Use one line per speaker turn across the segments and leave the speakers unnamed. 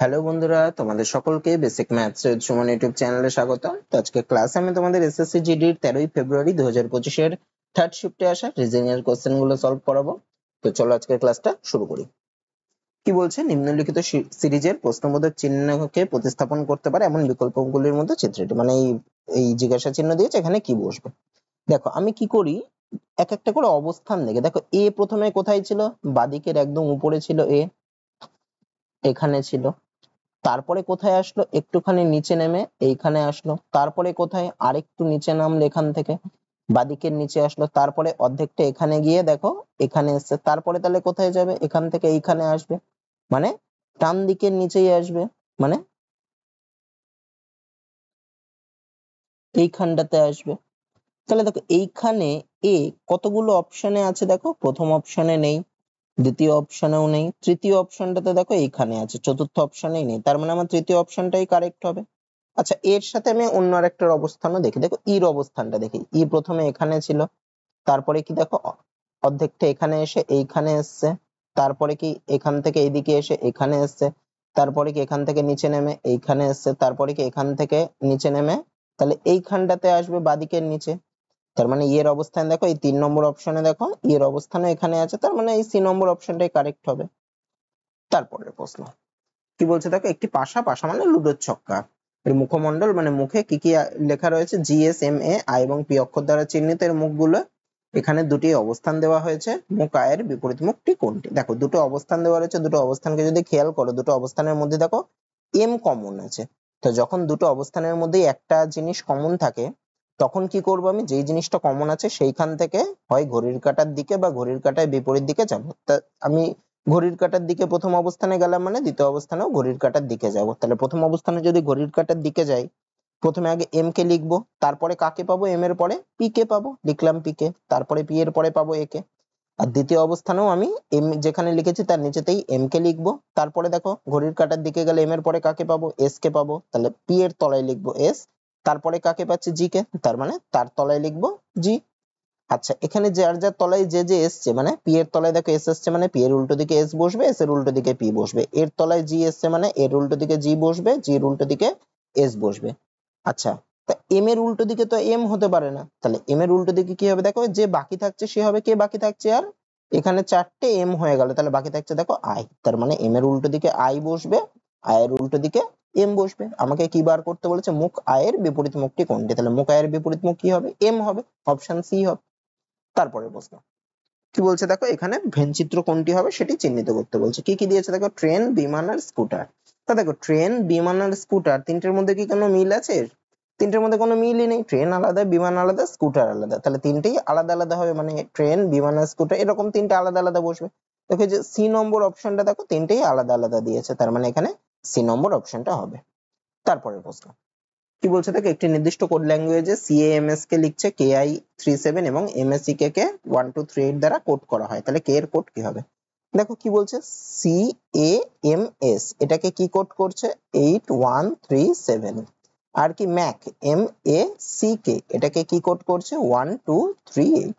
Hello বন্ধুরা, তোমাদের সকলকে basic maths with Suman YouTube চ্যানেলে স্বাগত। তো আজকে ক্লাসে আমি তোমাদের এসএসসি জিডির 13ই ফেব্রুয়ারি 2025 থার্ড শিফটে আসা রিজনিং এর কোশ্চেন গুলো সলভ করাবো। তো চলো আজকের ক্লাসটা শুরু করি। কি বলছে, নিম্নলিখিত সিরিজের প্রশ্নবোধক চিহ্নকে প্রতিস্থাপন করতে পারে এমন বিকল্পগুলির মধ্যে চিত্রটি, মানে এই জিজ্ঞাসা চিহ্ন দিয়েছে, এখানে কি বসবে। দেখো আমি কি করি, এক একটা করে অবস্থান দেখে দেখো। এ প্রথমে কোথায় ছিল? বাদিকের একদম উপরে ছিল এ, এখানে ছিল। তারপরে কোথায় আসলো? একটুখানি নিচে নেমে এইখানে আসলো। তারপরে কোথায়? আরেকটু নিচে নামলো, এখান থেকে বাদিকের নিচে আসলো। তারপরে অর্ধেকটা এখানে গিয়ে দেখো এখানে এসছে। তারপরে তাহলে কোথায় যাবে? এখান থেকে এইখানে আসবে, মানে ডান দিকের নিচেই আসবে, মানে এইখানটাতে আসবে। তাহলে দেখো এইখানে এ কতগুলো অপশনে আছে দেখো, প্রথম অপশনে নেই, দ্বিতীয় অপশনেও নেই, তৃতীয় অপশনটাতে দেখো এইখানে আছে, চতুর্থ অপশনেই নেই। তার মানে আমার তৃতীয় অপশনটাই কারেক্ট হবে। আচ্ছা, এর সাথে আমি অন্য আরেকটার অবস্থানও দেখি। দেখো ইর অবস্থানটা দেখি। ই প্রথমে এখানে ছিল, তারপরে কি দেখো অর্ধেকটা এখানে এসে এইখানে এসছে। তারপরে কি এখান থেকে এইদিকে এসে এখানে এসছে। তারপরে কি এখান থেকে নিচে নেমে এইখানে এসছে। তারপরে কি এখান থেকে নিচে নেমে তাহলে এইখানটাতে আসবে বাদিকের নিচে। তার মানে এর অবস্থান দেখো এই 3 নম্বর অপশনে, দেখো এর অবস্থানও এখানে আছে, তার মানে এই সি নম্বর অপশনটাই কারেক্ট হবে। তারপরের প্রশ্ন কি বলছে দেখো, একটি পাশা, পাশা মানে লুডোর ছক্কা, এর মুখমণ্ডল মানে মুখে কি কি লেখা রয়েছে? জি, এস, এম, এ, আই এবং পি অক্ষর দ্বারা চিহ্নিত। এর মুখগুলো এখানে দুটি অবস্থান দেওয়া হয়েছে। মুখ আয়ের বিপরীত মুখটি কোনটি? দেখো দুটো অবস্থান দেওয়া রয়েছে, দুটো অবস্থানকে যদি খেয়াল করো, দুটো অবস্থানের মধ্যে দেখো এম কমন আছে। তো যখন দুটো অবস্থানের মধ্যে একটা জিনিস কমন থাকে, তখন কি করবো আমি? যেই জিনিসটা কমন আছে সেইখান থেকে হয় ঘড়ির কাঁটার দিকে বা ঘড়ির কাঁটায় বিপরীত দিকে যাবো। তা আমি ঘড়ির কাঁটার দিকে প্রথম অবস্থানে গেলাম, মানে দ্বিতীয় অবস্থানেও ঘড়ির কাঁটার দিকে যাব। তাহলে প্রথম অবস্থানে যদি ঘড়ির কাঁটার দিকে যাই, প্রথমে আগে এম কে লিখবো, তারপরে কাকে পাবো? এম এর পরে পি কে পাবো, লিখলাম পি কে। তারপরে পি এর পরে পাবো এ কে। আর দ্বিতীয় অবস্থানেও আমি এম যেখানে লিখেছি তার নিচেতেই এম কে লিখবো। তারপরে দেখো ঘড়ির কাঁটার দিকে গেলে এম এর পরে কাকে পাবো? এস কে পাবো, তাহলে পি এর তলায় লিখবো এস। তারপরে কাকে পাচ্ছি? জি কে, তার মানে তার তলায় লিখবো জি। আচ্ছা, এখানে যার যার তলায় যে যে এসছে, মানে পি এর তলায় দেখো এস এসছে, মানে পি এর উল্টো দিকে এস বসবে, এস এর উল্টো দিকে পি বসবে। এর তলায় জি এসছে, মানে এর উল্টো দিকে জি বসবে, জি এর উল্টো দিকে এস বসবে। আচ্ছা, তা এম এর উল্টো দিকে তো এম হতে পারে না, তাহলে এম এর উল্টো দিকে কি হবে? দেখো যে বাকি থাকছে সে হবে কে? বাকি থাকছে আর এখানে চারটে এম হয়ে গেল, তাহলে বাকি থাকছে দেখো আই। তার মানে এম এর উল্টো দিকে আই বসবে, আই এর উল্টো দিকে এম বসবে। আমাকে কি বার করতে বলেছে? মুখ আয়ের বিপরীত মুখটি কোনটি? তাহলে মুখ আয়ের বিপরীত মুখ কি হবে? এম হবে, অপশন সি হবে। তারপরে প্রশ্ন কি বলছে দেখো, এখানে ভেনচিত্র কোনটি হবে সেটি চিহ্নিত করতে বলছে। কি কি দিয়েছে দেখো, ট্রেন, বিমান আর স্কুটার। তা দেখো ট্রেন, বিমান আর স্কুটার তিনটের মধ্যে কি কোনো মিল আছে? তিনটের মধ্যে কোনো মিলই নেই। ট্রেন আলাদা, বিমান আলাদা, স্কুটার আলাদা, তাহলে তিনটেই আলাদা আলাদা হবে, মানে ট্রেন, বিমান আর স্কুটার এরকম তিনটে আলাদা আলাদা বসবে। দেখো যে সি নম্বর অপশনটা দেখো তিনটেই আলাদা আলাদা দিয়েছে, তার মানে এখানে সি নম্বর অপশনটা হবে। তারপরে প্রশ্ন কি বলছে দেখো, একটি নির্দিষ্ট কোড ল্যাঙ্গুয়েজে সিএএমএস কে লিখছে KI37 এবং MSEK কে 1238 দ্বারা কোড করা হয়, তাহলে কে এর কোড কি হবে? দেখো কি বলছে, CAMS এটাকে কি কোড করছে? 8137। আর কি ম্যাক, MACK এটাকে কি কোড করছে? 1238।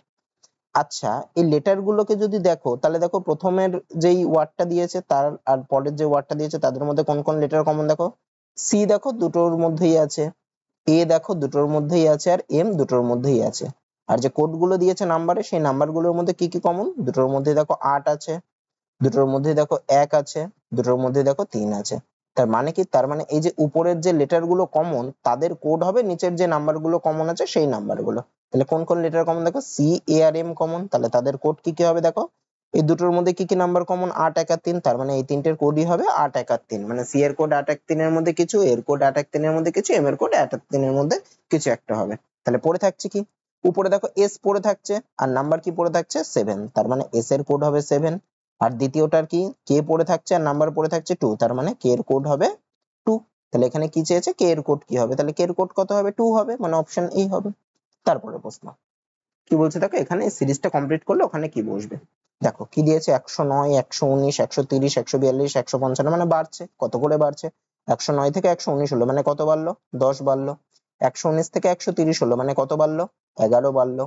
আচ্ছা, এই লেটার গুলোকে যদি দেখো, তাহলে দেখো প্রথমের যেই ওয়ার্ডটা দিয়েছে তার আর পরের যে ওয়ার্ডটা দিয়েছে তাদের মধ্যে কোন কোন লেটার কমন? দেখো সি দেখো দুটোর মধ্যেই আছে, এ দেখো দুটোর মধ্যেই আছে, আর এম দুটোর মধ্যেই আছে। আর যে কোড গুলো দিয়েছে নাম্বারে, সেই নাম্বার গুলোর মধ্যে কি কি কমন? দুটোর মধ্যে দেখো 8 আছে, দুটোর মধ্যে দেখো 1 আছে, দুটোর মধ্যে দেখো 3 আছে। তার মানে কি? তার মানে এই যে উপরের যে লেটার গুলো কমন তাদের কোড হবে নিচের যে নাম্বার গুলো কমন আছে সেই নাম্বার গুলো। তাহলে কোন কোন লেটার কমন? দেখো সি, এ আর এম কমন, তাহলে তাদের কোড কি কি হবে? দেখো এই দুটোর মধ্যে কি কি নাম্বার কমন? 8, 1 আর 3, তার মানে এই তিনটের কোডই হবে 8, 1 আর 3। মানে সি এর কোড 8, 1, 3 এর মধ্যে কিছু, এর কোড 8, 1, 3 এর মধ্যে কিছু, এম এর কোড 8, 1, 3 এর মধ্যে কিছু একটা হবে। তাহলে পড়ে থাকছে কি? উপরে দেখো এস পড়ে থাকছে, আর নাম্বার কি পড়ে থাকছে? 7, তার মানে এস এর কোড হবে 7। আর দ্বিতীয়টার কি? কে পড়ে থাকছে আর নাম্বার পড়ে থাকছে 2, তার মানে কে এর কোড হবে 2। তাহলে এখানে কি চেয়েছে? কে এর কোড কি হবে? তাহলে কে এর কোড কত হবে? 2 হবে, মানে অপশন এ হবে। তারপরে প্রশ্ন কি বলছে দেখো, এখানে সিরিজটা কমপ্লিট করলে ওখানে কি বসবে? দেখো কি দিয়েছে, 109, 119, 130, 142, 155, মানে বাড়ছে। কত করে বাড়ছে? 109 থেকে 119 হলো, মানে কত বাড়লো? 10 বাড়লো। 119 থেকে 130 হলো, মানে কত বাড়লো? 11 বাড়লো।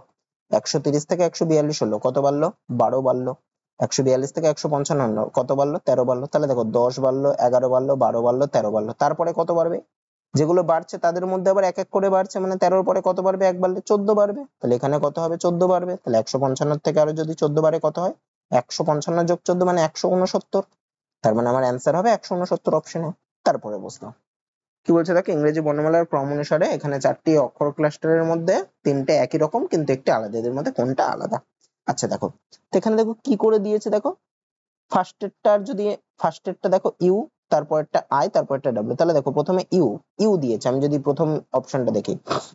130 থেকে 142 হলো, কত বাড়লো? 12 বাড়লো। 142 থেকে 155 কত বাড়লো? 13 বাড়লো। তাহলে দেখো 10 বাড়লো, 11 বাড়লো, 12 বাড়লো, 13 বাড়লো। তারপরে কত বাড়বে? যেগুলো বাড়ছে তাদের মধ্যে আবার এক এক করে বাড়ছে, মানে 13 পরে কত বাড়বে? 1 বাড়লে 14 বাড়বে। তাহলে এখানে কত হবে? 14 বাড়বে। তাহলে 155 থেকে আরো যদি 14 বাড়ে কত হয়? 155 যোগ 14 মানে 169। তার মানে আমার অ্যান্সার হবে 169 অপশনে। তারপরে বসলো কি বলছে দেখো, ইংরেজি বর্ণমালার ক্রম অনুসারে এখানে 4টি অক্ষর ক্লাস্টারের মধ্যে 3টে একই রকম কিন্তু একটি আলাদা, এদের মধ্যে কোনটা আলাদা? আচ্ছা দেখো, তো এখানে দেখো কি করে দিয়েছে দেখো, ফার্স্টেরটা দেখো ইউ, তারপরটা আই, তারপরটা ডাব্লিউ। তাহলে দেখো প্রথমে ইউ, ইউ দিয়েছে। আমি যদি প্রথম অপশনটা দেখি,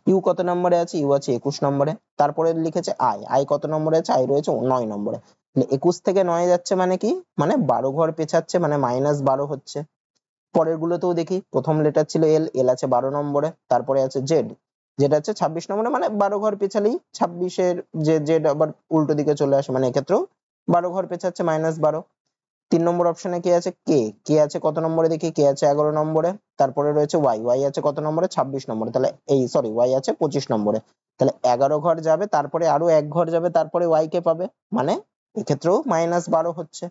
ইউ কত নম্বরে আছে? ইউ আছে 21 নম্বরে। তারপরে লিখেছে আই, আই কত নম্বরে আছে? আই রয়েছে 9 নম্বরে। 21 থেকে 9 যাচ্ছে মানে কি? মানে 12 ঘর পেছাচ্ছে, মানে -12 হচ্ছে। পরের গুলোতেও দেখি, প্রথম লেটার ছিল এল, এল আছে 12 নম্বরে। তারপরে আছে জেড, যেটা আছে 26 নম্বরে, মানে 12 ঘর পেছালেই 26-এর যে জেড আবার উল্টো দিকে চলে আসে, মানে এক্ষেত্রেও 12 ঘর পেছাচ্ছে, -12। 3 নম্বর অপশনে কে আছে? কে, কে আছে কত নম্বরে দেখি, কে আছে 11 নম্বরে। তারপরে রয়েছে ওয়াই, ওয়াই আছে কত নম্বরে? 26 নম্বরে। তাহলে এই সরি, ওয়াই আছে 25 নম্বরে। তাহলে 11 ঘর যাবে, তারপরে আরো 1 ঘর যাবে, তারপরে ওয়াই কে পাবে, মানে এক্ষেত্রেও -12 হচ্ছে।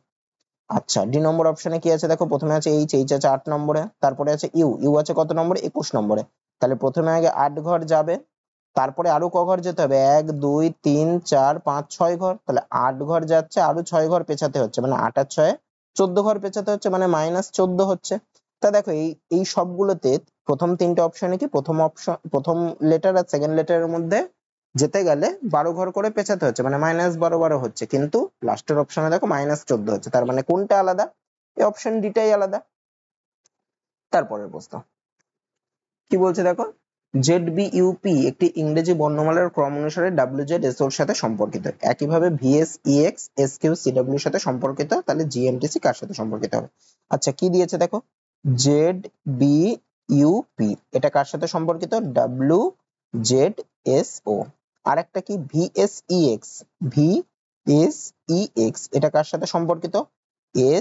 আচ্ছা, ডি নম্বর অপশনে কি আছে দেখো, প্রথমে আছে এইচ, এইচ আছে 8 নম্বরে। তারপরে আছে ইউ, ইউ আছে কত নম্বরে? 21 নম্বরে। তাহলে প্রথমে আগে 8 ঘর যাবে, তারপরে আরো ক ঘর যেতে হবে? 1 2 3 4 5 6 ঘর। তাহলে 8 ঘর যাচ্ছে, আরো 6 ঘর পেছাতে হচ্ছে, মানে 8 আর 6 14 ঘর পেছাতে হচ্ছে, মানে -14 হচ্ছে। তা দেখো এই সবগুলোতে প্রথম 3টে অপশনে কি, প্রথম লেটার আর সেকেন্ড লেটারের মধ্যে যেতে গেলে 12 ঘর করে পেছাতে হচ্ছে, মানে -12 হচ্ছে, কিন্তু লাস্টের অপশনে দেখো -14 হচ্ছে। তার মানে কোনটা আলাদা? এই অপশন ডিটাই আলাদা। তারপরের প্রশ্ন কি বলছে দেখো, ZBUP একটি ইংরেজি বর্ণমালার ক্রম অনুসারে WZSO এর সাথে সম্পর্কিত। একইভাবে VSEX SQ CW এর সাথে সম্পর্কিত। তাহলে GMTC কার সাথে সম্পর্কিত হবে? আচ্ছা কি দিয়েছে দেখো, ZBUP এটা কার সাথে সম্পর্কিত? WZSO। আর একটা কি VSEX, VSEX এটা কার সাথে সম্পর্কিত?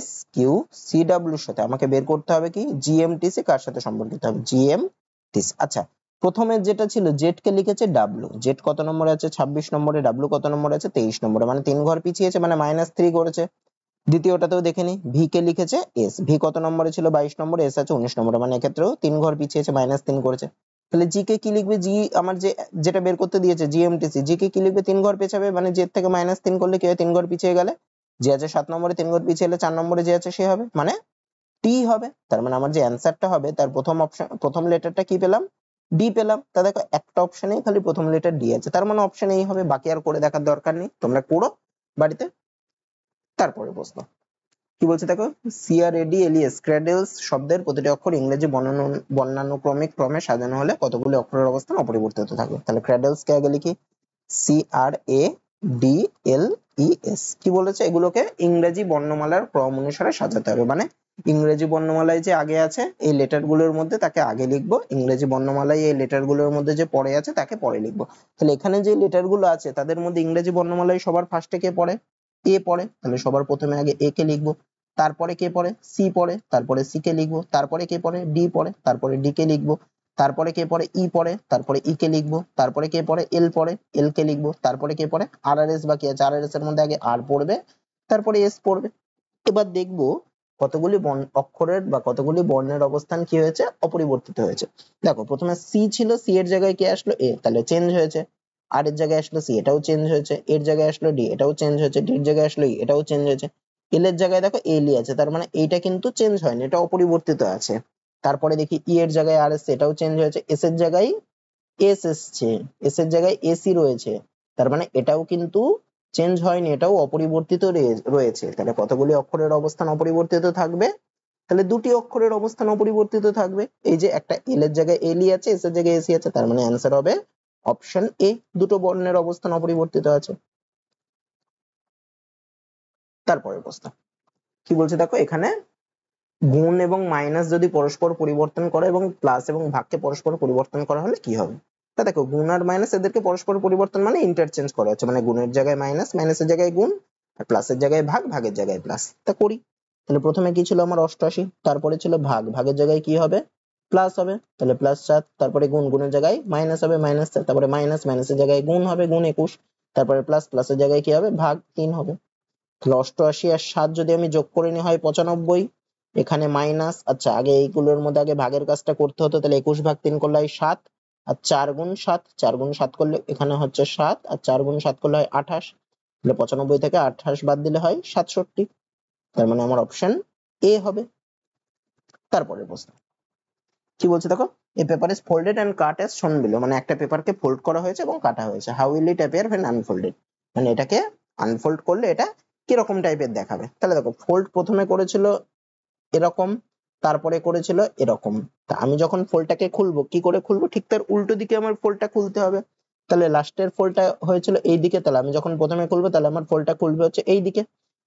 SQCW এর সাথে। আমাকে বের করতে হবে কি GMTC কার সাথে সম্পর্কিত হবে? GMTC। আচ্ছা, প্রথমে যেটা ছিল জেড কে লিখেছে ডাব্লিউ, জেড কত নম্বরে আছে? 26 নম্বরে। ডাব্লিউ কত নম্বরে আছে? 23 নম্বরে, মানে 3 ঘর পিছিয়েছে, মানে -3 করেছে। দ্বিতীয়টাতেও দেখে নি, ভি কে লিখেছে এস, ভি কত নম্বরে ছিল? 22 নম্বরে, এস আছে 19 নম্বরে, মানে এক্ষেত্রেও 3 ঘর পিছিয়েছে, -3 করেছে। তাহলে জি কে কি লিখবে? জি আমার যেটা বের করতে দিয়েছে জিএমটিসি, জি কে কি লিখবে? 3 ঘর পেছাবে, মানে জেড থেকে -3 করলে কি হয়? 3 ঘর পিছিয়ে গেলে যে আছে 7 নম্বরে, 3 ঘর পিছিয়ে এলে 4 নম্বরে যে আছে সে হবে, মানে টি হবে। তার মানে আমার যে অ্যান্সারটা হবে তার প্রথম লেটারটা কি পেলাম? ডি পেলাম। তা দেখো একটা অপশনেই খালি প্রথম লেটার ডি আছে, তার মানে অপশন এই হবে, বাকি আর করে দেখার দরকার নেই, তোমরা করো বাড়িতে। তারপরে প্রশ্ন কি বলছে দেখো, CRADLES ক্র্যাডেলস শব্দের প্রতিটি অক্ষর ইংরেজি বর্ণানুক্রমিক ক্রমে সাজানো হলে কতগুলি অক্ষরের অবস্থান অপরিবর্তিত থাকবে? তাহলে ক্র্যাডেলস কে আগে লিখি, CRADLES। কি বলেছে? এগুলোকে ইংরেজি বর্ণমালার ক্রম অনুসারে সাজাতে হবে, মানে ইংরেজি বর্ণমালায় যে আগে আছে এই লেটার গুলোর মধ্যে তাকে আগে লিখবো, ইংরেজি বর্ণমালায় এই লেটার গুলোর মধ্যে যে পরে আছে তাকে পরে লিখবো। তাহলে এখানে যে লেটার গুলো আছে তাদের মধ্যে ইংরেজি বর্ণমালায় সবার ফার্স্টে কে পড়ে? এ পড়ে। তাহলে সবার প্রথমে আগে এ কে লিখবো, তারপরে কে পড়ে? সি পড়ে, তারপরে সি কে লিখবো, তারপরে কে পড়ে? ডি পড়ে, তারপরে ডি কে লিখবো, তারপরে কে পড়ে? ই পড়ে, তারপরে ই কে লিখবো, তারপরে কে পড়ে? এল পড়ে, এল কে লিখবো, তারপরে কে পড়ে? আর আর এস বাকি আছে, আর আর এস এর মধ্যে আগে আর পড়বে, তারপরে এস পড়বে। এবার দেখবো কতগুলি অক্ষরের বা কতগুলি বর্ণের অবস্থান কি হয়েছে? অপরিবর্তিত হয়েছে। দেখো প্রথমে সি ছিল, সি এর জায়গায় কি আসলো? এ, তাহলে চেঞ্জ হয়েছে। আর এর জায়গায় আসলো সি, এটাও চেঞ্জ হয়েছে। এর জায়গায় আসলো ডি, এটাও চেঞ্জ হয়েছে। ডি এর জায়গায় আসলো ই, এটাও চেঞ্জ হয়েছে। এল এর জায়গায় দেখো এলই আছে, তার মানে এইটা কিন্তু চেঞ্জ হয়নি, এটা অপরিবর্তিত আছে। তারপরে দেখি ই এর জায়গায় আর এসছে, এটাও চেঞ্জ হয়েছে। এস এর জায়গায় এস এসছে, এস এর জায়গায় এসি রয়েছে, তার মানে এটাও কিন্তু চেঞ্জ হয়নি, এটাও অপরিবর্তিত রয়েছে। তাহলে কতগুলি অক্ষরের অবস্থান অপরিবর্তিত থাকবে? তাহলে দুটি অক্ষরের অবস্থান অপরিবর্তিত থাকবে। এই যে একটা এল এর জায়গায় এলই আছে, এস এর জায়গায় এসি আছে, তার মানে অ্যান্সার হবে অপশন এ, দুটো বর্ণের অবস্থান অপরিবর্তিত আছে। তারপরের প্রশ্ন কি বলছে দেখো, এখানে গুণ এবং মাইনাস যদি পরস্পর পরিবর্তন করে এবং প্লাস এবং ভাগকে পরস্পর পরিবর্তন করা হলে কি হবে? তা দেখো গুণ আর মাইনাস এদেরকে পরস্পর পরিবর্তন মানে ইন্টারচেঞ্জ করা হচ্ছে, মানে গুণের জায়গায় মাইনাস, মাইনাসের জায়গায় গুণ, আর প্লাসের জায়গায় ভাগ, ভাগের জায়গায় প্লাস। তা করি, তাহলে প্রথমে কি ছিল আমার 88, তারপরে ছিল ভাগ, ভাগের জায়গায় কি হবে? প্লাস হবে, তাহলে +7, তারপরে গুণ, গুণের জায়গায় মাইনাস হবে, -7, তারপরে মাইনাস, মাইনাসের জায়গায় গুণ হবে, গুণ 21, তারপরে প্লাস, প্লাসের জায়গায় কি হবে? ভাগ 3 হবে। তাহলে 88 আর 7 যদি আমি যোগ করে নিই হয় 95, এখানে মাইনাস। আচ্ছা আগে এইগুলোর মধ্যে আগে ভাগের কাজটা করতে হতো, তাহলে 21 ভাগ 3 করলে হয় 7, আর 4 গুণ 7, 4 গুণ 7 করলে এখানে হচ্ছে 7, আর 4 গুণ 7 করলে হয় 28, তাহলে 95 থেকে 28 বাদ দিলে হয় 67, তার মানে আমার অপশন এ হবে। তারপরে প্রশ্ন কি বলছে দেখো, a paper is folded and cut as shown below, মানে একটা পেপারকে ফোল্ড করা হয়েছে এবং কাটা হয়েছে। How will it appear when unfolded, মানে এটাকে আনফোল্ড করলে এটা কিরকম টাইপের দেখাবে। তাহলে দেখো ফোল্ড প্রথমে করেছিল এরকম, তারপরে করেছিল এরকম। তা আমি যখন ফোল্ডটাকে খুলবো, কি করে খুলবো, ঠিক তার উল্টো দিকে আমার ফোল্ডটা খুলতে হবে। তাহলে লাস্টের ফোল্ডটা হয়েছিল এই দিকে, তাহলে আমি যখন প্রথমে খুলবো তাহলে আমার ফোল্ডটা খুলবে হচ্ছে এই দিকে,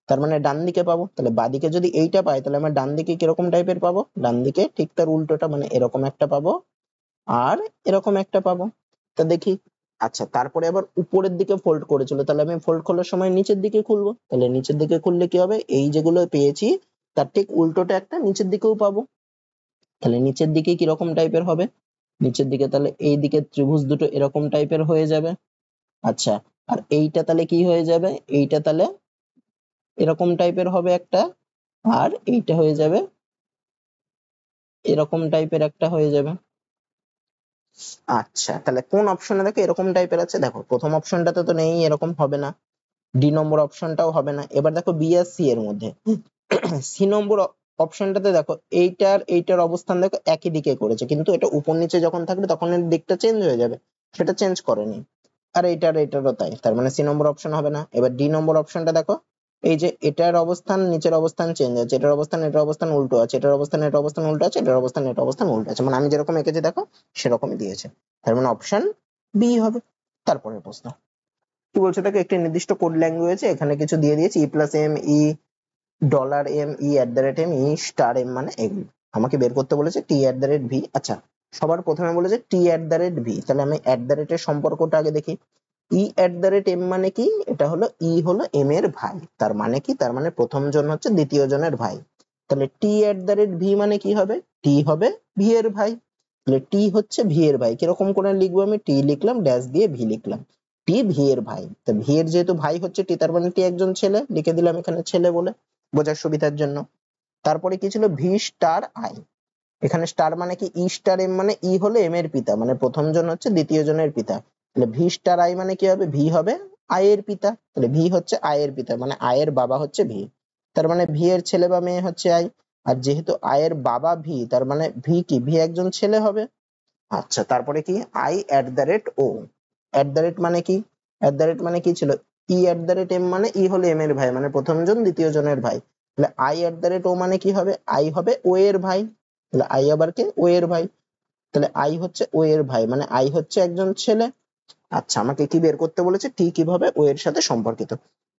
তার মানে ডান দিকে পাবো। তাহলে বাদিকে যদি এইটা পাই তাহলে আমার ডান দিকে কিরকম টাইপের পাবো, ডান দিকে ঠিক তার উল্টোটা, মানে এরকম একটা পাবো আর এরকম একটা পাবো। তা দেখি, আচ্ছা তারপরে আবার উপরের দিকে ফোল্ড করেছিল, তাহলে আমি ফোল্ড খোলার সময় নিচের দিকে খুলবো, তাহলে নিচের দিকে খুললে কি হবে, এই যেগুলো পেয়েছি তার ঠিক উল্টোটা একটা নিচের দিকেও পাবো। তাহলে নিচের দিকে কিরকম টাইপের হবে, নিচের দিকে তাহলে এই দিকে ত্রিভুজ দুটো এরকম টাইপের হয়ে যাবে। আচ্ছা, আর এইটা তাহলে কি হয়ে যাবে, এইটা তাহলে এরকম টাইপের হবে একটা, আর এইটা হয়ে যাবে এরকম টাইপের একটা হয়ে যাবে। আচ্ছা তাহলে কোন অপশনে দেখো এরকম টাইপের আছে, দেখো প্রথম অপশনটাতে তো নেই, এরকম হবে না, ডি নম্বর অপশনটাও হবে না। এবার দেখো বি আর সি এর মধ্যে সি নম্বর অপশনটাতে দেখো এইটার অবস্থান দেখো একই দিকে করেছে, কিন্তু এটা উপর নিচে যখন থাকবে তখন এর দিকটা চেঞ্জ হয়ে যাবে, সেটা চেঞ্জ করেনি। আর এটারও তাই, তার মানে সি নম্বর অপশন হবে না। এবার ডি নম্বর অপশনটা দেখো, এই যে এটার অবস্থান নিচের অবস্থান চেঞ্জ আছে, এটার অবস্থান উল্টো আছে, এটার অবস্থান উল্টো আছে, এটার অবস্থান উল্টো আছে, মানে আমি যেরকম এঁকেছি দেখো সেরকমই দিয়েছে, তার মানে অপশন বি হবে। তারপরে প্রশ্ন কি বলছে দেখো, একটি নির্দিষ্ট কোড ল্যাঙ্গুয়েজে এখানে কিছু দিয়ে দিয়েছে, E plus M, E dollar M, E at the rate M, E star M, মানে এগুলো আমাকে বের করতে বলেছে T at the rate V. আচ্ছা সবার প্রথমে বলেছে T at the rate V, তাহলে আমি এট দ্য রেটের সম্পর্কটা আগে দেখি। E at the rate M মানে কি, এটা হলো ই হলো এম এর ভাই, তার মানে কি, তার মানে প্রথম জন হচ্ছে দ্বিতীয় জনের ভাই। তাহলে টি এট দ্য রেট ভি মানে কি হবে, টি হবে ভি এর ভাই, তাহলে টি হচ্ছে ভি এর ভাই। কিরকম করে লিখবো, আমি টি লিখলাম ড্যাশ দিয়ে ভি লিখলাম, টি ভি এর ভাই। তো ভি এর যেহেতু ভাই হচ্ছে টি, তার মানে টি একজন ছেলে, লিখে দিলাম এখানে ছেলে বলে বোঝার সুবিধার জন্য। তারপরে কি ছিল, ভি স্টার আই, এখানে স্টার মানে কি, ই স্টার এম মানে ই হলো এম এর পিতা, মানে প্রথম জন হচ্ছে দ্বিতীয় জনের পিতা, তাহলে ভি স্টার আই মানে কি হবে, ভি হবে আই এর পিতা, তাহলে ভি হচ্ছে আই এর পিতা, মানে আই এর বাবা হচ্ছে ভি, তার মানে ভি এর ছেলে বা মেয়ে হচ্ছে আই। আর যেহেতু আই এর বাবা ভি, তার মানে ভি কি, ভি একজন ছেলে হবে। আচ্ছা তারপরে কি, I at the rate O, at the rate মানে কি, এট দ্য রেট মানে কি ছিল, E at the rate M মানে ই হলো এম এর ভাই, মানে প্রথম জন দ্বিতীয় জনের ভাই, তাহলে আই এট দ্য রেট ও মানে কি হবে, আই হবে ও এর ভাই, তাহলে আই আবার কে, ও এর ভাই, তাহলে আই হচ্ছে ও এর ভাই, মানে আই হচ্ছে একজন ছেলে। আচ্ছা আমাকে কি বের করতে বলেছে, টি কিভাবে ও এর সাথে সম্পর্কিত,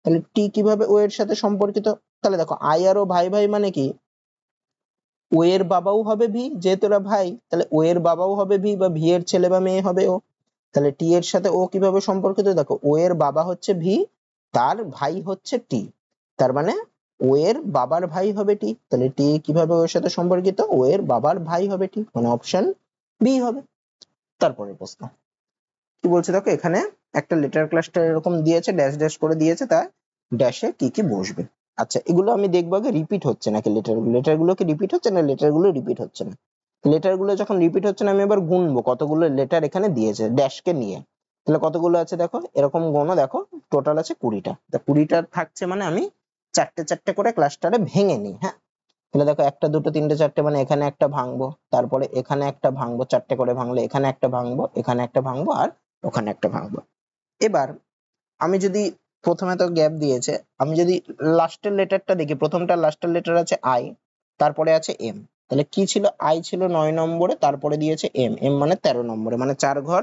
তাহলে টি কিভাবে ও এর সাথে সম্পর্কিত, তাহলে দেখো আই আর ও ভাই ভাই মানে কি, ও এর বাবাও হবে ভি, যেহেতু ওরা ভাই তাহলে ও এর বাবাও হবে ভি, বা ভি এর ছেলে বা মেয়ে হবে ও। তাহলে টি এর সাথে ও কিভাবে সম্পর্কিত, দেখো ও এর বাবা হচ্ছে ভি, তার ভাই হচ্ছে টি, তার মানে ও এর বাবার ভাই হবে টি, তাহলে টি কিভাবে ওর সাথে সম্পর্কিত, ও এর বাবার ভাই হবে টি, মানে অপশন বি হবে। তারপরে প্রশ্ন কি বলছে দেখো, এখানে একটা লেটার ক্লাস্টার এরকম দিয়েছে, ড্যাশ ড্যাশ করে দিয়েছে, তা ড্যাশে কি কি বসবে। আচ্ছা এগুলো আমি দেখবো আগে রিপিট হচ্ছে নাকি, লেটার গুলো কি রিপিট হচ্ছে না, লেটার গুলো রিপিট হচ্ছে না। লেটার গুলো যখন রিপিট হচ্ছে না, আমি এবার গুনবো কতগুলো লেটার এখানে দিয়েছে ড্যাশকে নিয়ে, তাহলে কতগুলো আছে দেখো, এরকম গোনো দেখো, টোটাল আছে 20টা, তা 20টা থাকছে মানে আমি চারটে চারটে করে ক্লাস্টারে ভেঙে নিই। হ্যাঁ তাহলে দেখো একটা দুটো তিনটে চারটে, মানে এখানে একটা ভাঙবো, তারপরে এখানে একটা ভাঙবো, চারটে করে ভাঙলে এখানে একটা ভাঙবো, এখানে একটা ভাঙবো, আর ওখানে একটা ভাঙবো। এবার আমি যদি, প্রথমে তো গ্যাপ দিয়েছে, আমি যদি লাস্টের লেটারটা দেখি, প্রথমটা লাস্টের লেটার আছে আই, তারপরে আছে এম, তাহলে কি ছিল, আই ছিল 9 নম্বরে, তারপরে দিয়েছে এম, এম মানে 13 নম্বরে, মানে 4 ঘর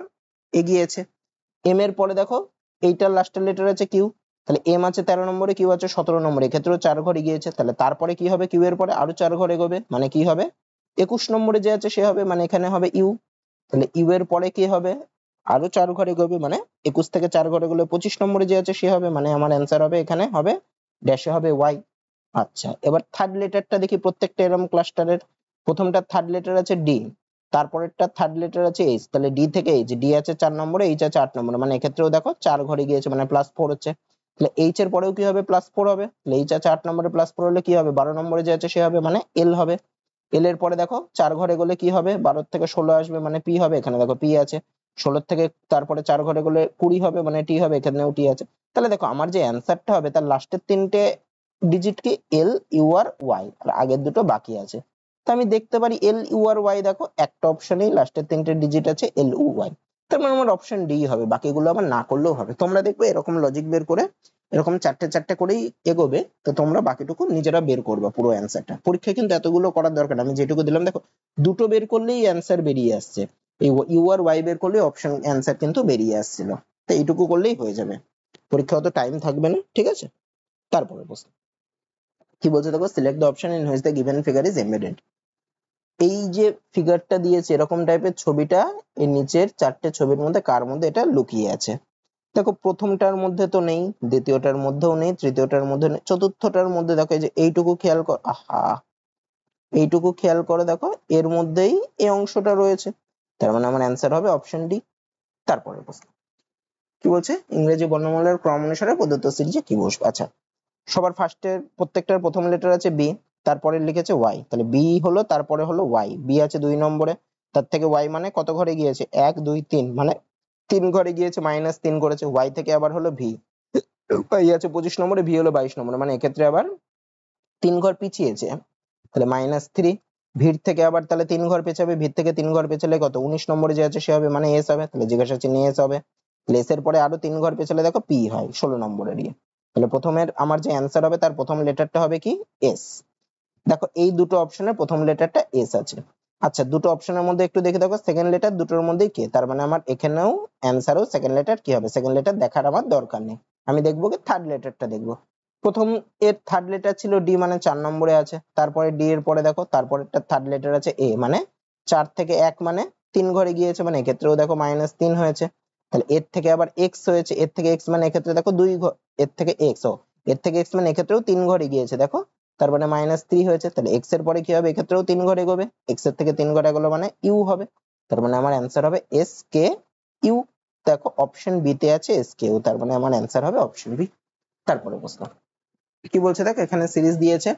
এগিয়েছে। এম এর পরে দেখো এইটার লাস্টের লেটার আছে কিউ, তাহলে এম আছে 13 নম্বরে, কিউ আছে 17 নম্বরে, এক্ষেত্রেও 4 ঘর এগিয়েছে, তাহলে তারপরে কি হবে, কিউ এর পরে আরো 4 ঘর এগোবে, মানে কি হবে, 21 নম্বরে যে আছে সে হবে, মানে এখানে হবে ইউ, তাহলে ইউ এর পরে কি হবে, আরো 4 ঘর এগোবে, মানে 21 থেকে 4 ঘর এগোলে 25 নম্বরে যে আছে সে হবে, মানে আমার অ্যান্সার হবে এখানে হবে ড্যাশে হবে ওয়াই। আচ্ছা এবার থার্ড লেটারটা দেখি, প্রত্যেকটা এরকম ক্লাস্টারের প্রথমটা থার্ড লেটার আছে ডি, তারপরেরটা থার্ড লেটার আছে এইচ, তাহলে ডি থেকে এইচ, ডি আছে 4 নম্বরে, এইচ আছে 8 নম্বরে, মানে এক্ষেত্রেও দেখো 4 ঘরে গিয়েছে, মানে +4 হচ্ছে, তাহলে এইচ এর পরেও কি হবে +4 হবে, তাহলে এইচ আছে 8 নম্বরে +4 হলে কি হবে 12 নম্বরে যে আছে সে হবে মানে এল হবে। এল এর পরে দেখো 4 ঘরে গেলে কি হবে 12 থেকে 16 আসবে মানে পি হবে, এখানে দেখো পি আছে। 16 থেকে তারপরে 4 ঘরে গেলে 20 হবে মানে টি হবে, এখানেও টি আছে। তাহলে দেখো আমার যে অ্যান্সারটা হবে তার লাস্টের 3টে ডিজিট কি এল ইউ আর ওয়াই, আর আগের দুটো বাকি আছে। তো আমি দেখতে পারি এল ইউ আর ওয়াই, দেখো একটা অপশনেই লাস্টের 3টে ডিজিট আছে এল ইউ ওয়াই, তার মানে আমার অপশন ডি হবে, বাকিগুলো আবার না করলেও হবে। তোমরা দেখবে এরকম লজিক বের করে এরকম চারটে চারটে করেই এগোবে, তো তোমরা বাকিটুকু নিজেরা বের করবে পুরো অ্যান্সারটা। পরীক্ষায় কিন্তু এতগুলো করার দরকার নেই, আমি যেটুকু দিলাম দেখো দুটো বের করলেই অ্যান্সার বেরিয়ে আসছে, এই ইউ আর ওয়াই বের করলে অপশন অ্যান্সার কিন্তু বেরিয়ে আসছিল, তো এইটুকু করলেই হয়ে যাবে, পরীক্ষা অত টাইম থাকবে না, ঠিক আছে। তারপরে প্রশ্ন কি বলছে দেখো, select the option in which the given figure is embedded. এই যে ফিগারটা দিয়েছে এরকম টাইপের ছবিটা, এর নিচের চারটে ছবির মধ্যে কার মধ্যে এটা লুকিয়ে আছে। দেখো প্রথমটার মধ্যে তো নেই, দ্বিতীয়টার মধ্যেও নেই, তৃতীয়টার মধ্যে নেই, চতুর্থটার মধ্যে দেখো এই যে এইটুকু খেয়াল কর, আহা এইটুকু খেয়াল করে দেখো এর মধ্যেই এই অংশটা রয়েছে, তার মানে আমার অ্যান্সার হবে অপশন ডি। তারপরে প্রশ্ন কি বলছে, ইংরেজি বর্ণমালার ক্রম অনুসারে প্রদত্ত সিরিজে কি বসবে। আচ্ছা, সবার ফার্স্টের প্রত্যেকটার প্রথম লেটার আছে বি, তারপরে লিখেছে ওয়াই, তাহলে বি হলো তারপরে হলো ওয়াই, বি আছে 2 নম্বরে, তার থেকে ওয়াই মানে কত ঘরে গিয়েছে 1 2 3 মানে 3 ঘরে গিয়েছে, -3 করেছে, ওয়াই থেকে আবার হলো ভি, ওয়াই আছে 25 নম্বরে, ভি হলো 22 নম্বরে, মানে এক্ষেত্রে আবার 3 ঘর পিছিয়েছে, তাহলে -3। ভিড় থেকে আবার তাহলে 3 ঘর পেছাবে, ভিড় থেকে 3 ঘর পেছালে কত 19 নম্বরে যে আছে সে হবে মানে এস হবে, তাহলে জিজ্ঞাসা চিহ্ন এস হবে। এস এর পরে আরো 3 ঘর পেছালে দেখো পি হয় 16 নম্বরের ইয়ে, তাহলে প্রথমের আমার যে অ্যান্সার হবে তার প্রথম লেটারটা হবে কি এস। দেখো এই দুটো অপশনের প্রথম লেটারটা এস আছে। আচ্ছা, দুটো অপশনের মধ্যে একটু দেখে দেখো সেকেন্ড লেটার দুটোর মধ্যেই কে, তার মানে আমার এখানেও অ্যান্সারও সেকেন্ড লেটার কি হবে, সেকেন্ড লেটার দেখার আমার দরকার নেই, আমি দেখবো কি থার্ড লেটারটা দেখবো। প্রথম এর থার্ড লেটার ছিল ডি মানে 4 নম্বরে আছে, তারপরে ডি এর পরে দেখো তারপরেরটা থার্ড লেটার আছে এ মানে 4 থেকে 1 মানে 3 ঘরে গিয়েছে, মানে এক্ষেত্রেও দেখো -3 হয়েছে, তাহলে এর থেকে আবার এক্স হয়েছে, এর থেকে এক্স মানে এক্ষেত্রে দেখো 2 ঘর, এর থেকে এক্স ও এর থেকে এক্স মানে এক্ষেত্রেও 3 ঘরে গিয়েছে দেখো, তার মানে -3 হয়েছে, তাহলে এক্স এর পরে কি হবে এক্ষেত্রেও 3 ঘরে এগোবে, এক্স এর থেকে 3 ঘরে গেলো মানে ইউ হবে, তার মানে আমার অ্যান্সার হবে এস কে ইউ। দেখো অপশন বি তে আছে এস কে ইউ, তার মানে আমার অ্যান্সার হবে অপশন বি। তারপরে প্রশ্ন কি বলছে দেখো, এখানে সিরিজ দিয়েছে,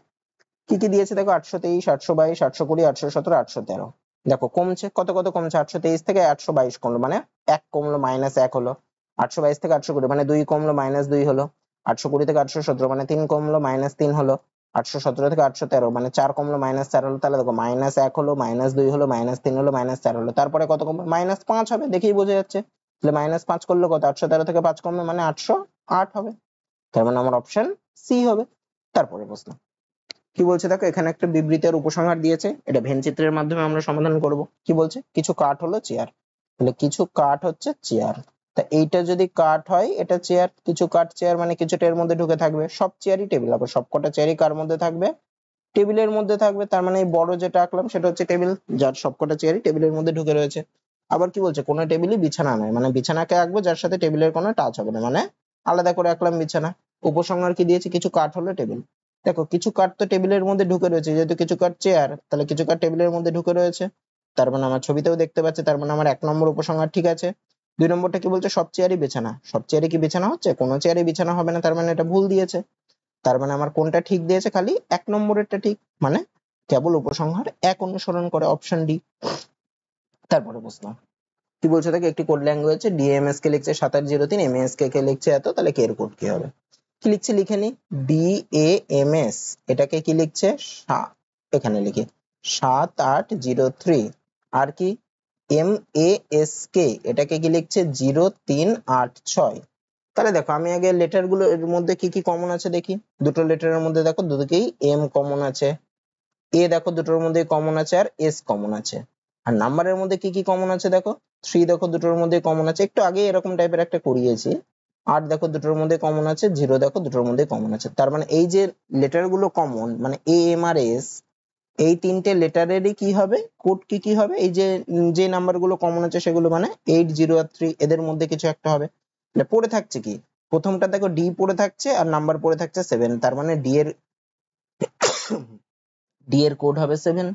কি কি দিয়েছে দেখো 823 822 820 817 813, দেখো কমছে, কত কত কমছে, 823 থেকে 822 কমলো মানে 1 কমলো -1 হলো, 822 থেকে 820 মানে 2 কমলো -2 হলো, 820 থেকে 817 মানে 3 কমলো -3 হলো, 817 থেকে 813 মানে 4 কমলো -4 হলো, তাহলে দেখো -1 হলো -2 হলো -3 হলো -4 হলো, তারপরে কত কমবে -5 হবে, দেখেই বোঝা যাচ্ছে, তাহলে -5 করলে কত 813 থেকে 5 কমবে মানে 808 হবে, তার মানে আমার অপশন সি হবে। তারপরে প্রশ্ন কি বলছে দেখো, এখানে একটা বিবৃতি আর উপসংহার দিয়েছে, এটা ভেন চিত্রের মাধ্যমে আমরা সমাধান করব। কি বলছে, কিছু কাঠ হলো চেয়ার, তাহলে কিছু কাঠ হচ্ছে চেয়ার, তা এইটা যদি কাঠ হয় এটা চেয়ার, কিছু কাঠ চেয়ার মানে কিছুটা এর মধ্যে ঢুকে থাকবে, সব চেয়ারই টেবিল, আবার সবকটা চেয়ারই কার মধ্যে থাকবে টেবিলের মধ্যে থাকবে, তার মানে এই বড় যেটা আঁকলাম সেটা হচ্ছে টেবিল, যার সবকটা চেয়ারই টেবিলের মধ্যে ঢুকে রয়েছে। আবার কি বলছে, কোনো টেবিলই বিছানা নয়, মানে বিছানাকে আঁকবো যার সাথে টেবিলের কোনো টাচ হবে না, মানে আলাদা করে আঁকলাম বিছানা। উপসংহার কি দিয়েছে, কিছু কাঠ হলো টেবিল, দেখো কিছু কাঠ তো টেবিলের মধ্যে ঢুকে রয়েছে, যেহেতু কিছু কাঠ চেয়ার তাহলে কিছু কাঠ টেবিলের মধ্যে ঢুকে রয়েছে, তার মানে আমার ছবিতেও দেখতে পাচ্ছে, তার মানে আমার 1 নম্বর উপসংহার ঠিক আছে। 2 নম্বরটা কি বলছে, সব চেয়ারই বিছানা, সব চেয়ারে কি বিছানা হচ্ছে, কোনো চেয়ারে বিছানা হবে না, তার মানে এটা ভুল দিয়েছে, তার মানে আমার কোনটা ঠিক দিয়েছে, খালি 1 নম্বরেরটা ঠিক, মানে কেবল উপসংহার 1 অনুসরণ করে, অপশন ডি। তারপরে প্রশ্ন কি বলছে দেখো, একটি কোড ল্যাঙ্গুয়েজে ডিএমএস কে লিখছে 2703, এমএস কে লিখছে এত, তাহলে কে এর কোড কি হবে, কি লিখছে লিখে নি, ডিএএমএস এটাকে কি লিখছে, এখানে লিখি 7803, আর কি এমএএসকে এটাকে কি লিখছে 0386। তাহলে দেখো আমি আগে লেটার গুলো এর মধ্যে কি কি কমন আছে দেখি, দুটো লেটারের মধ্যে দেখো দুদিকেই এম কমন আছে, এ দেখো দুটোর মধ্যে কমন আছে, আর এস কমন আছে, আর নাম্বারের মধ্যে কি কি কমন আছে দেখো 3 দেখো দুটোর মধ্যে কমন আছে, একটু আগে এরকম টাইপের একটা করিয়েছি, 8 দেখো দুটোর মধ্যে কমন আছে, 0 দেখো দুটোর মধ্যে কমন আছে, তার মানে এই যে লেটার গুলো কমন মানে এ এম আর এস, এই তিনটে লেটারেরই কি হবে কোড কি কি হবে, এই যে যে নাম্বার গুলো কমন আছে সেগুলো মানে 8 0 আর 3 এদের মধ্যে কিছু একটা হবে, তাহলে পড়ে থাকছে কি, প্রথমটা দেখো ডি পড়ে থাকছে আর নাম্বার পড়ে থাকছে 7, তার মানে ডি এর কোড হবে 7,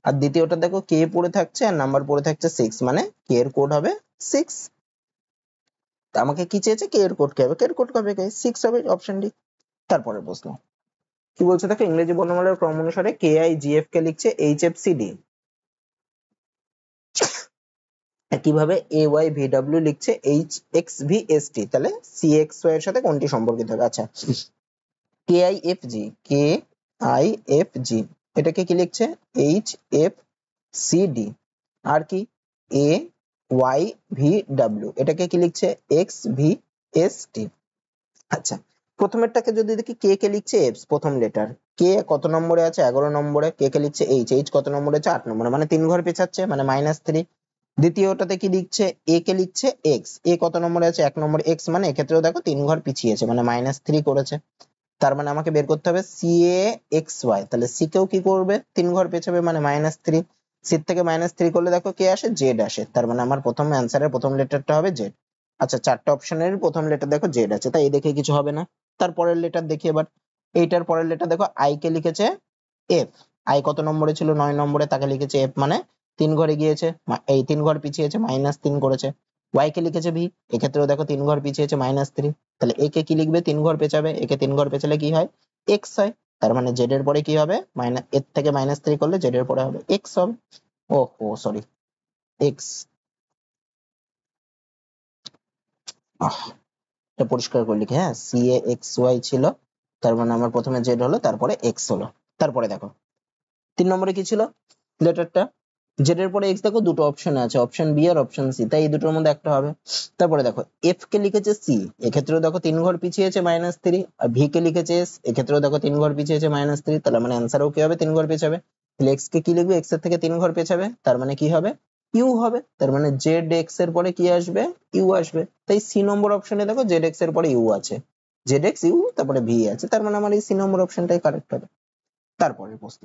আর দ্বিতীয়টা দেখো কে পড়ে থাকছে আর নাম্বার পড়ে থাকছে 6, মানে কে এর কোড হবে 6। আমাকে কি চেয়েছে, কে এর কোড কি হবে, কে এর কোড হবে 6 হবে, অপশন ডি। তারপরে প্রশ্ন কি বলছে দেখো, ইংরেজি বর্ণমালার ক্রম অনুসারে কে আই জি এফ কে লিখছে এইচ এফ সি ডি, কিভাবে এ ওয়াই ভি ডাব্লিউ লিখছে H x V S T, তাহলে সি এক্স ওয়াই এর সাথে কোনটি সম্পর্কিত হবে। আচ্ছা, K I F G, K I F G এটাকে কি লিখছে এইচ এফ সি ডি, আর কি এ ওয়াই ভি ডাব্লিউ এটাকে কি লিখছে এক্স ভি এস টি। আচ্ছা, প্রথমেরটাকে যদি দেখি, কে কে লিখছে এফ, প্রথম লেটার, কে কত নম্বরে আছে 11 নম্বরে, কে কে লিখছে এইচ, এইচ কত নম্বরে আছে 8 নম্বরে, মানে 3 ঘর পেছাচ্ছে, মানে -3। দ্বিতীয়টাতে কি লিখছে, এ কে লিখছে এক্স, এ কত নম্বরে আছে 1 নম্বরে, এক্স মানে এক্ষেত্রেও দেখো 3 ঘর পিছিয়েছে, মানে -3 করেছে। তার মানে আমাকে বের করতে হবে সি এ এক্স ওয়াই, তাহলে সি কেও কি করবে 3 ঘর পেছাবে, মানে -3। সি থেকে -3 করলে দেখো কে আসে, জেড আসে, তার মানে আমার প্রথম অ্যান্সারের প্রথম লেটারটা হবে জেড। আচ্ছা, 4টা অপশনের প্রথম লেটার দেখো জেড আছে, তাই এই দেখে কিছু হবে না। তারপরের লেটার দেখি এবার, এইটার পরের লেটার দেখো, আই কে লিখেছে এফ, আই কত নম্বরে ছিল 9 নম্বরে, তাকে লিখেছে এফ, মানে 3 ঘরে গিয়েছে, এই 3 ঘর পিছিয়েছে, -3 করেছে। ওয়াই কে লিখেছে ভি, এক্ষেত্রেও দেখো 3 ঘর পিছিয়েছে, -3। তাহলে এ কে কি লিখবে, 3 ঘর পেছাবে, একে 3 ঘর পেছালে কি হয়, এক্স হয়। তার মানে জেড এর পরে কি হবে, এর থেকে -3 করলে জেড এর পরে হবে এক্স হবে। ও সরি, এক্স, এটা পরিষ্কার করে লিখে, হ্যাঁ, সি এ এক্স ওয়াই ছিল, তার মানে আমার প্রথমে জেড হলো, তারপরে এক্স হলো। তারপরে দেখো 3 নম্বরে কি ছিল লেটারটা, জেড এর পরে এক্স, দেখো দুটো অপশন আছে, অপশন বি আর অপশন সি, তাই এই দুটোর মধ্যে একটা হবে। তারপরে দেখো এফ কে লিখেছে সি, এক্ষেত্রেও দেখো 3 ঘর পিছিয়েছে -3, আর ভি কে লিখেছে এস, এক্ষেত্রেও দেখো 3 ঘর পিছিয়েছে -3, তাহলে মানে অ্যান্সারও কি হবে 3 ঘর পেছাবে। তাহলে এক্স কে কি লিখবে, এক্স এর থেকে 3 ঘর পেছাবে, তার মানে কি হবে ইউ হবে, তার মানে জেড এক্স এর পরে কি আসবে, ইউ আসবে। তাই সি নম্বর অপশনে দেখো জেড এক্স এর পরে ইউ আছে, জেড এক্স ইউ তারপরে ভি আছে, তার মানে আমার এই সি নম্বর অপশনটাই কারেক্ট হবে। তারপরের প্রশ্ন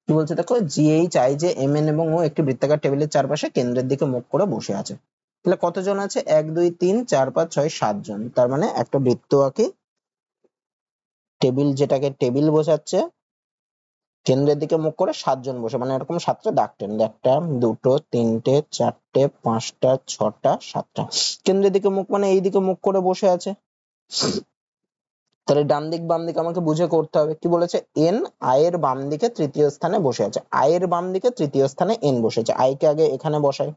কি বলছে দেখো, GH I J M N এবং ও একটি বৃত্তাকার টেবিলের চারপাশে কেন্দ্রের দিকে মুখ করে বসে আছে। তাহলে কতজন আছে, 1 2 3 4 5 6 7 জন, তার মানে একটা বৃত্ত আঁকি, টেবিল যেটাকে টেবিল বোঝাচ্ছে, কেন্দ্রের দিকে মুখ করে 7 জন বসে, মানে এরকম 7টা দাগ টেন, একটা দুটো তিনটে চারটে পাঁচটা ছটা সাতটা, কেন্দ্রের দিকে মুখ মানে এই দিকে মুখ করে বসে আছে। তাহলে ডান দিক বাম দিক আমাকে বুঝে করতে হবে। কি বলেছে, এন আই এর বাম দিকে তৃতীয় স্থানে বসে আছে, আই এর বাম দিকে তৃতীয় স্থানে এন বসেছে, আই কে আগে এখানে বসাই,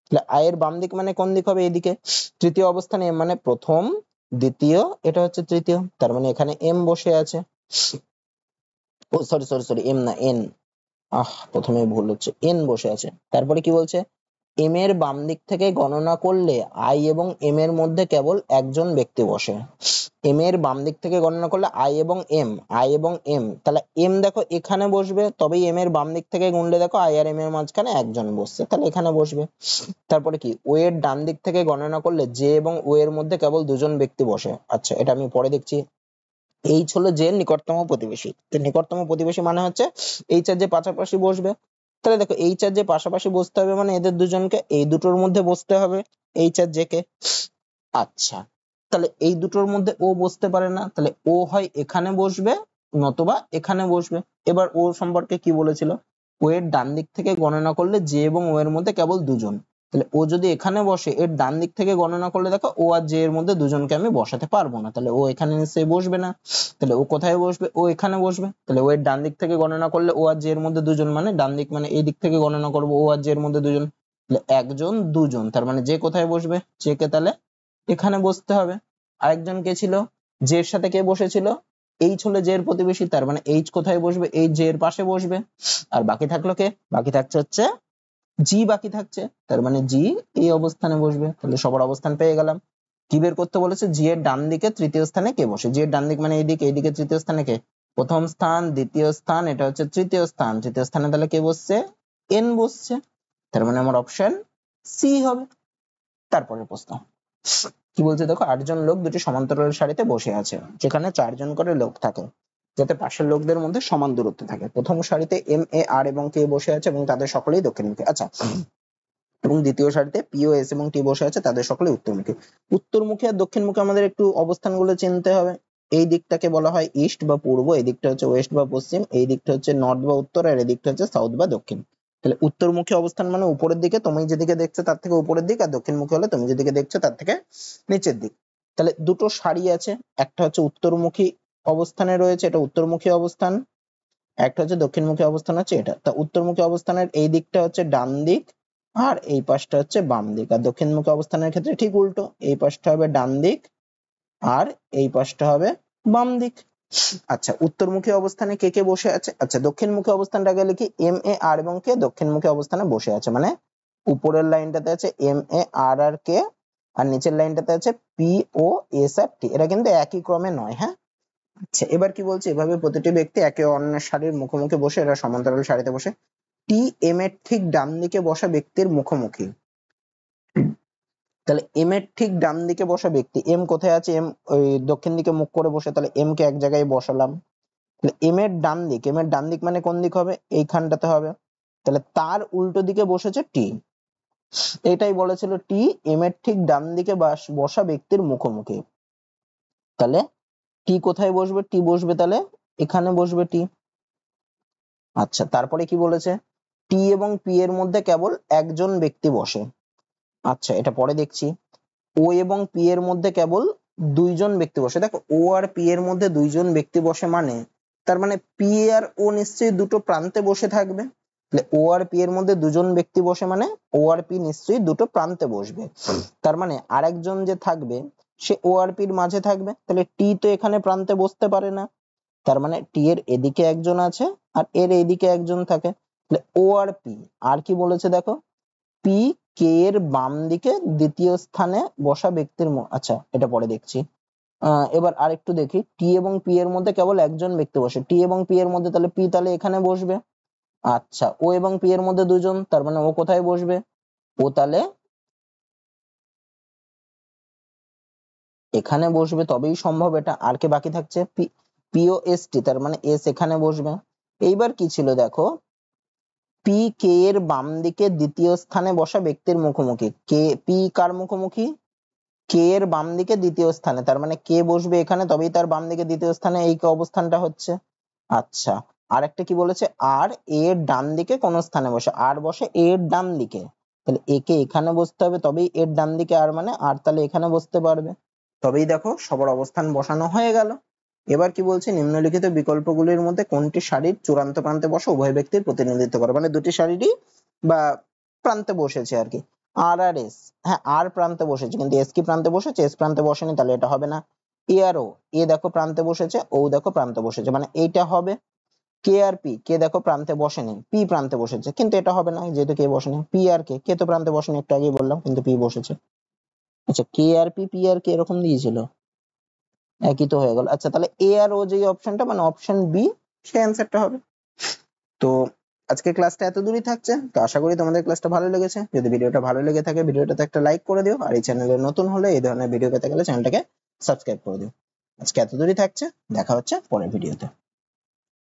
তাহলে আই এর বাম দিক মানে কোন দিক হবে, এদিকে। তৃতীয় অবস্থানে এম মানে প্রথম দ্বিতীয়, এটা হচ্ছে তৃতীয়, তার মানে এখানে এম বসে আছে, ও সরি সরি সরি, এম না এন, প্রথমে ভুল হচ্ছে, এন বসে আছে। তারপরে কি বলছে, এম এর বাম দিক থেকে গণনা করলে আই এবং এম এর মধ্যে কেবল একজন ব্যক্তি বসে, এম এর বাম দিক থেকে গণনা করলে আই এবং এম, আই এবং এম, তাহলে এম দেখো এখানে বসবে, তবেই এম এর বাম দিক থেকে গুনলে দেখো আই আর এম এর মাঝখানে একজন বসছে, তাহলে এখানে বসবে। তারপরে কি, ও এর ডান দিক থেকে গণনা করলে জে এবং ও এর মধ্যে কেবল দুজন ব্যক্তি বসে, আচ্ছা এটা আমি পরে দেখছি। এইচ হলো জে এর নিকটতম প্রতিবেশী, তো নিকটতম প্রতিবেশী মানে হচ্ছে এইচ আর জে পাশাপাশি বসবে, তাহলে দেখো এইচ আর জে পাশাপাশি বসতে হবে, মানে এদের দুজনকে এই দুটোর মধ্যে বসতে হবে, এইচ আর জে কে। আচ্ছা, তাহলে এই দুটোর মধ্যে ও বসতে পারে না, তাহলে ও হয় এখানে বসবে নতুবা এখানে বসবে। এবার ও সম্পর্কে কি বলেছিল, ও এর ডান দিক থেকে গণনা করলে জে এবং ও এর মধ্যে কেবল দুজন, তাহলে ও যদি এখানে বসে, এর ডান দিক থেকে গণনা করলে দেখো ও আর জে এর মধ্যে দুজনকে আমি বসাতে পারবো না, তাহলে ও এখানে এসে বসবে না। তাহলে ও কোথায় বসবে, ও এখানে বসবে, তাহলে ও এর ডান দিক থেকে গণনা করলে ও আর জে এর মধ্যে দুজন, মানে ডান দিক মানে এই দিক থেকে গণনা করবো ও আর জে এর মধ্যে দুজন, তাহলে একজন দুজন, তার মানে যে কোথায় বসবে, জে কে তাহলে এখানে বসতে হবে। আরেকজন কে ছিল, জে এর সাথে কে বসেছিল, এইচ হলো জে এর প্রতিবেশী, তার মানে এইচ কোথায় বসবে, এই জে এর পাশে বসবে। আর বাকি থাকলো কে, বাকি থাকছে হচ্ছে জি, বাকি থাকছে, তার মানে জি এই অবস্থানে বসবে, তাহলে সবার অবস্থান পেয়ে গেলাম। কি বের করতে বলেছে, জি এর ডান দিকে তৃতীয় স্থানে কে বসে, জি এর ডান দিক মানে এইদিকে, এইদিকে তৃতীয় স্থানে কে, প্রথম স্থান দ্বিতীয় স্থান, এটা হচ্ছে তৃতীয় স্থান, তৃতীয় স্থানে তাহলে কে বসছে, এন বসছে, তার মানে আমার অপশন সি হবে। তারপরে প্রশ্ন কি বলছে দেখো, 8 জন লোক দুটি সমান্তরাল সারিতে বসে আছে, যেখানে 4 জন করে লোক থাকে, যাতে পাশের লোকদের মধ্যে সমান দূরত্ব থাকে। প্রথম সারিতে এম এ আর এবং কে বসে আছে এবং তাদের সকলেই দক্ষিণমুখী, আচ্ছা, এবং দ্বিতীয় সারিতে পি ও এস এবং টি বসে আছে, তাদের সকলেই উত্তরমুখী। উত্তরমুখী আর দক্ষিণমুখী আমাদের একটু অবস্থানগুলো চিনতে হবে। এই দিকটাকে বলা হয় ইস্ট বা পূর্ব, এই দিকটা হচ্ছে ওয়েস্ট বা পশ্চিম, এই দিকটা হচ্ছে নর্থ বা উত্তর, আর এই দিকটা হচ্ছে সাউথ বা দক্ষিণ। তো তাহলে উত্তরমুখী অবস্থান মানে উপরের দিকে, তুমি যেদিকে দেখছো তার থেকে উপরের দিক, আর দক্ষিণমুখী হলে তুমি যেদিকে দেখছো তার থেকে নিচের দিক। তাহলে দুটো সারি আছে, একটা হচ্ছে উত্তরমুখী অবস্থানে রয়েছে, এটা উত্তরমুখী অবস্থান, একটা হচ্ছে দক্ষিণমুখী অবস্থান হচ্ছে এটা। তা উত্তরমুখী অবস্থানের এই দিকটা হচ্ছে ডান দিক আর এই পাশটা হচ্ছে বাম দিক, আর দক্ষিণমুখী অবস্থানের ক্ষেত্রে ঠিক উল্টো, এই পাশটা হবে ডান দিক আর এই পাশটা হবে বাম দিক। আচ্ছা, উত্তরমুখী অবস্থানে কে কে বসে আছে? আচ্ছা, দক্ষিণমুখী অবস্থানটা আগে লিখি, এম এ আর এবং কে দক্ষিণমুখী অবস্থানে বসে আছে, মানে উপরের লাইনটাতে আছে এম এ আর আর কে, আর নিচের লাইনটাতে আছে পি ও এস আর টি। এরা কিন্তু একই ক্রমে নয়, হ্যাঁ। আচ্ছা, এবার কি বলছে, এভাবে প্রতিটি ব্যক্তি একে অন্যের সারির মুখোমুখি বসে, এরা সমান্তরাল সারিতে বসে টি এম এর ঠিক ডান দিকে বসা ব্যক্তির মুখোমুখি। তাহলে এম এর ঠিক ডান দিকে বসা ব্যক্তি, এম কোথায় আছে? এম ওই দক্ষিণ দিকে মুখ করে বসে, তাহলে এম কে এক জায়গায় বসালাম। তাহলে এম এর ডান দিক, এম এর ডান দিক মানে কোন দিক হবে? এইখানটাতে হবে। তাহলে তার উল্টো দিকে বসেছে টি, এটাই বলেছিল টি এম এর ঠিক ডান দিকে বসা ব্যক্তির মুখোমুখি। তাহলে টি কোথায় বসবে? টি বসবে তাহলে এখানে বসবে টি। আচ্ছা, তারপরে কি বলেছে? টি এবং পি এর মধ্যে কেবল একজন ব্যক্তি বসে। আচ্ছা, এটা পরে দেখছি। ও এবং পি এর মধ্যে কেবল দুইজন ব্যক্তি বসে। দেখো, ও আর পি এর মধ্যে দুইজন ব্যক্তি বসে মানে, তার মানে পি আর ও নিশ্চয়ই দুটো প্রান্তে বসে থাকবে। তাহলে ও আর পি এর মধ্যে দুজন ব্যক্তি বসে মানে ও আর পি নিশ্চয়ই দুটো প্রান্তে বসবে। তার মানে আরেকজন যে থাকবে সে ও আর পির মাঝে থাকবে। তাহলে টি তো এখানে প্রান্তে বসতে পারে না, তার মানে টি এর এদিকে একজন আছে আর এর এইদিকে একজন থাকে। তাহলে ও আর পি, আর কি বলেছে দেখো, পি কে এর বাম দিকে দ্বিতীয় স্থানে বসা ব্যক্তির আচ্ছা, এটা পরে দেখছি। এবার আরেকটু দেখি, টি এবং পি এর মধ্যে কেবল একজন ব্যক্তি বসে, টি এবং পি এর মধ্যে, তাহলে পি তাহলে এখানে বসবে। আচ্ছা, ও এবং পি এর মধ্যে দুজন, তার মানে ও কোথায় বসবে? ও তাহলে এখানে বসবে, তবেই সম্ভব এটা। আর কে বাকি থাকছে? পি ও এস টি, তার মানে এস এখানে বসবে। এইবার কি ছিল দেখো, পি কে এর বাম দিকে দ্বিতীয় স্থানে বসা ব্যক্তির মুখোমুখি, কে পি কার মুখোমুখি? কে এর বাম দিকে দ্বিতীয় স্থানে, তার মানে কে বসবে এখানে, তবেই তার বাম দিকে দ্বিতীয় স্থানে এই অবস্থানটা হচ্ছে। আচ্ছা, আর একটা কি বলেছে, আর এর ডান দিকে কোন স্থানে বসে, আর বসে এর ডান দিকে, তাহলে একে এখানে বসতে হবে, তবেই এর ডান দিকে আর মানে আর তাহলে এখানে বসতে পারবে। তবেই দেখো সবার অবস্থান বসানো হয়ে গেল। এবার কি বলছে, নিম্নলিখিত বিকল্পগুলির মধ্যে কোনটি সারির চূড়ান্ত প্রান্তে বসে উভয় ব্যক্তির প্রতিনিধিত্ব করে, মানে দুটি সারিরই বা প্রান্তে বসেছে আর কি। আর আর এস, হ্যাঁ আর প্রান্তে বসেছে, কিন্তু এস কি প্রান্তে বসেছে? এস প্রান্তে বসেনি, তাহলে এটা হবে না। এ আর ও, এ দেখো প্রান্তে বসেছে, ও দেখো প্রান্তে বসেছে, মানে এইটা হবে। কে আর পি, কে দেখো প্রান্তে বসেনি, পি প্রান্তে বসেছে, কিন্তু এটা হবে না যেহেতু কে বসেনি। পি আর কে, কে তো প্রান্তে বসেনি, একটু আগেই বললাম, কিন্তু পি বসেছে। আচ্ছা, কে আর পি, পি আর কে এরকম দিয়েছিল, একই তো হয়ে গেল। আচ্ছা, তাহলে এ আর ও যে অপশনটা মানে অপশন বি, সেই অ্যান্সারটা হবে। তো আজকে ক্লাসটা এত দূরই থাকছে। তো আশা করি তোমাদের ক্লাসটা ভালো লেগেছে। যদি ভিডিওটা ভালো লেগে থাকে ভিডিওটাতে একটা লাইক করে দিও, আর এই চ্যানেলে নতুন হলে এই ধরনের ভিডিও পেতে গেলে চ্যানেলটাকে সাবস্ক্রাইব করে দিও। আজকে এত দূরই থাকছে, দেখা হচ্ছে পরের ভিডিওতে।